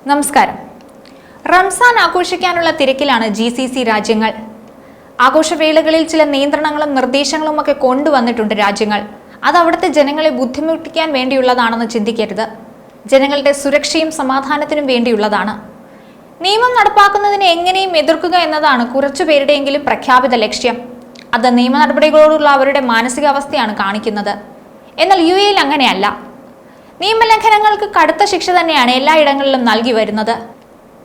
നമസ്കാരം. റംസാൻ ആഘോഷിക്കാനുള്ള തിരക്കിലാണ് GCC രാജ്യങ്ങൾ. ആഘോഷവേളകളിൽ ചില നിയന്ത്രണങ്ങളും നിർദ്ദേശങ്ങളും ഒക്കെ കൊണ്ടുവന്നിട്ടുണ്ട് രാജ്യങ്ങൾ. അത് അവിടുത്തെ ജനങ്ങളെ ബുദ്ധിമുട്ടിക്കാൻ വേണ്ടിയുള്ളതാണെന്ന് ചിന്തിക്കരുത്. ജനങ്ങളുടെ സുരക്ഷയും സമാധാനത്തിനും വേണ്ടിയുള്ളതാണ്. നിയമം നടപ്പാക്കുന്നതിനെ എങ്ങനെയും എതിർക്കുക എന്നതാണ് കുറച്ചുപേരുടെയെങ്കിലും പ്രഖ്യാപിത ലക്ഷ്യം. അത് നിയമ നടപടികളോടുള്ള അവരുടെ മാനസികാവസ്ഥയാണ് കാണിക്കുന്നത്. എന്നാൽ UAE അങ്ങനെയല്ല. നിയമലംഘനങ്ങൾക്ക് കടുത്ത ശിക്ഷ തന്നെയാണ് എല്ലായിടങ്ങളിലും നൽകി വരുന്നത്.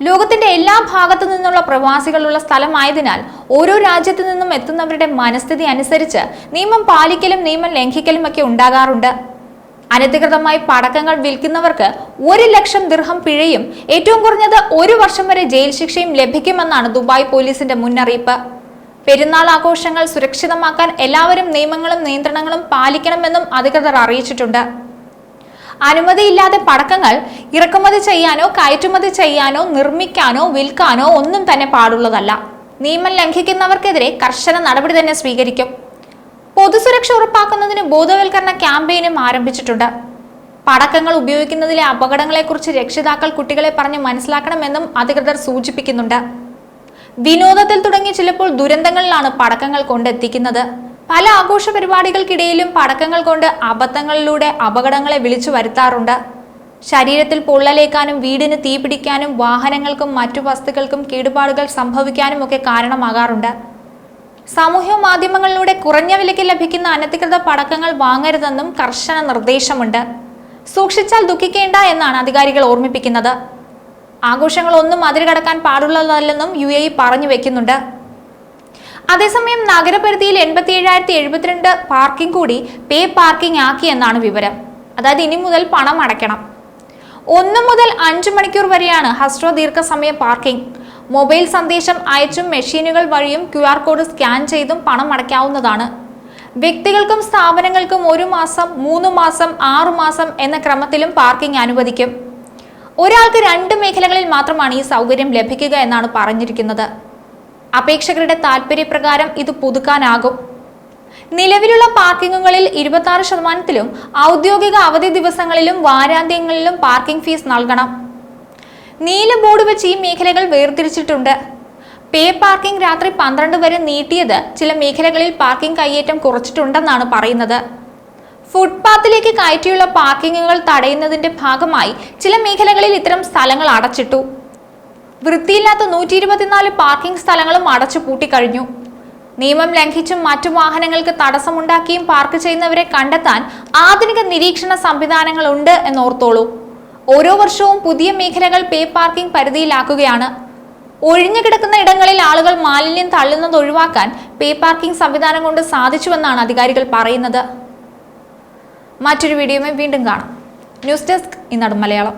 ലോകത്തിന്റെ എല്ലാ ഭാഗത്തു നിന്നുള്ള പ്രവാസികളുള്ള സ്ഥലമായതിനാൽ ഓരോ രാജ്യത്തു നിന്നും എത്തുന്നവരുടെ മനസ്ഥിതി അനുസരിച്ച് നിയമം പാലിക്കലും നിയമം ലംഘിക്കലും ഒക്കെ ഉണ്ടാകാറുണ്ട്. അനധികൃതമായി പടക്കങ്ങൾ വിൽക്കുന്നവർക്ക് 1 ലക്ഷം ദിർഹം പിഴയും ഏറ്റവും കുറഞ്ഞത് 1 വർഷം വരെ ജയിൽ ശിക്ഷയും ലഭിക്കുമെന്നാണ് ദുബായ് പോലീസിന്റെ മുന്നറിയിപ്പ്. പെരുന്നാൾ ആഘോഷങ്ങൾ സുരക്ഷിതമാക്കാൻ എല്ലാവരും നിയമങ്ങളും നിയന്ത്രണങ്ങളും പാലിക്കണമെന്നും അധികൃതർ അറിയിച്ചിട്ടുണ്ട്. അനുമതിയില്ലാതെ പടക്കങ്ങൾ ഇറക്കുമതി ചെയ്യാനോ കയറ്റുമതി ചെയ്യാനോ നിർമ്മിക്കാനോ വിൽക്കാനോ ഒന്നും തന്നെ പാടുള്ളതല്ല. നിയമം ലംഘിക്കുന്നവർക്കെതിരെ കർശന നടപടി തന്നെ സ്വീകരിക്കും. പൊതുസുരക്ഷ ഉറപ്പാക്കുന്നതിന് ബോധവൽക്കരണ ക്യാമ്പയിനും ആരംഭിച്ചിട്ടുണ്ട്. പടക്കങ്ങൾ ഉപയോഗിക്കുന്നതിലെ അപകടങ്ങളെക്കുറിച്ച് രക്ഷിതാക്കൾ കുട്ടികളെ പറഞ്ഞ് മനസ്സിലാക്കണമെന്നും അധികൃതർ സൂചിപ്പിക്കുന്നുണ്ട്. വിനോദത്തിൽ തുടങ്ങി ചിലപ്പോൾ ദുരന്തങ്ങളിലാണ് പടക്കങ്ങൾ കൊണ്ടെത്തിക്കുന്നത്. പല ആഘോഷ പരിപാടികൾക്കിടയിലും പടക്കങ്ങൾ കൊണ്ട് അബദ്ധങ്ങളിലൂടെ അപകടങ്ങളെ വിളിച്ചു വരുത്താറുണ്ട്. ശരീരത്തിൽ പൊള്ളലേക്കാനും വീടിന് തീപിടിക്കാനും വാഹനങ്ങൾക്കും മറ്റു വസ്തുക്കൾക്കും കേടുപാടുകൾ സംഭവിക്കാനും ഒക്കെ കാരണമാകാറുണ്ട്. സാമൂഹ്യ മാധ്യമങ്ങളിലൂടെ കുറഞ്ഞ വിലയ്ക്ക് ലഭിക്കുന്ന അനധികൃത പടക്കങ്ങൾ വാങ്ങരുതെന്നും കർശന നിർദ്ദേശമുണ്ട്. സൂക്ഷിച്ചാൽ ദുഃഖിക്കേണ്ട എന്നാണ് അധികാരികൾ ഓർമ്മിപ്പിക്കുന്നത്. ആഘോഷങ്ങളൊന്നും അതിരുകടക്കാൻ പാടുള്ളതല്ലെന്നും UAE പറഞ്ഞു വെക്കുന്നുണ്ട്. അതേസമയം നഗരപരിധിയിൽ 87,072 പാർക്കിംഗ് കൂടി പേ പാർക്കിംഗ് ആക്കി എന്നാണ് വിവരം. അതായത് ഇനി മുതൽ പണം അടയ്ക്കണം. 1 മുതൽ 5 മണിക്കൂർ വരെയാണ് ഹ്രസ്വ ദീർഘസമയ പാർക്കിംഗ്. മൊബൈൽ സന്ദേശം അയച്ചും മെഷീനുകൾ വഴിയും QR കോഡ് സ്കാൻ ചെയ്തും പണം അടയ്ക്കാവുന്നതാണ്. വ്യക്തികൾക്കും സ്ഥാപനങ്ങൾക്കും 1 മാസം, 3 മാസം, 6 മാസം എന്ന ക്രമത്തിലും പാർക്കിംഗ് അനുവദിക്കും. ഒരാൾക്ക് 2 മേഖലകളിൽ മാത്രമാണ് ഈ സൗകര്യം ലഭിക്കുക എന്നാണ് പറഞ്ഞിരിക്കുന്നത്. അപേക്ഷകരുടെ താൽപര്യപ്രകാരം ഇത് പുതുക്കാനാകും. നിലവിലുള്ള പാർക്കിങ്ങുകളിൽ 26%-ലും ഔദ്യോഗിക അവധി ദിവസങ്ങളിലും വാരാന്ത്യങ്ങളിലും പാർക്കിംഗ് ഫീസ് നൽകണം. നീല ബോർഡ് വെച്ച് ഈ മേഖലകൾ വേർതിരിച്ചിട്ടുണ്ട്. പേ പാർക്കിംഗ് രാത്രി 12 വരെ നീട്ടിയത് ചില മേഖലകളിൽ പാർക്കിംഗ് കയ്യേറ്റം കുറച്ചിട്ടുണ്ടെന്നാണ് പറയുന്നത്. ഫുട്പാത്തിലേക്ക് കയറ്റിയുള്ള പാർക്കിങ്ങുകൾ തടയുന്നതിന്റെ ഭാഗമായി ചില മേഖലകളിൽ ഇത്തരം സ്ഥലങ്ങൾ അടച്ചിട്ടു. വൃത്തിയില്ലാത്ത 124 പാർക്കിംഗ് സ്ഥലങ്ങളും അടച്ചു പൂട്ടിക്കഴിഞ്ഞു. നിയമം ലംഘിച്ചും മറ്റു വാഹനങ്ങൾക്ക് തടസ്സമുണ്ടാക്കിയും പാർക്ക് ചെയ്യുന്നവരെ കണ്ടെത്താൻ ആധുനിക നിരീക്ഷണ സംവിധാനങ്ങളുണ്ട് എന്നോർത്തോളൂ. ഓരോ വർഷവും പുതിയ മേഖലകൾ പേ പാർക്കിംഗ് പരിധിയിലാക്കുകയാണ്. ഒഴിഞ്ഞുകിടക്കുന്ന ഇടങ്ങളിൽ ആളുകൾ മാലിന്യം തള്ളുന്നത് ഒഴിവാക്കാൻ പേ പാർക്കിംഗ് സംവിധാനം കൊണ്ട് സാധിച്ചുവെന്നാണ് അധികാരികൾ പറയുന്നത്. മറ്റൊരു വീഡിയോയുമായി വീണ്ടും കാണാം. ന്യൂസ് ഡെസ്ക് ഇന്നടും മലയാളം.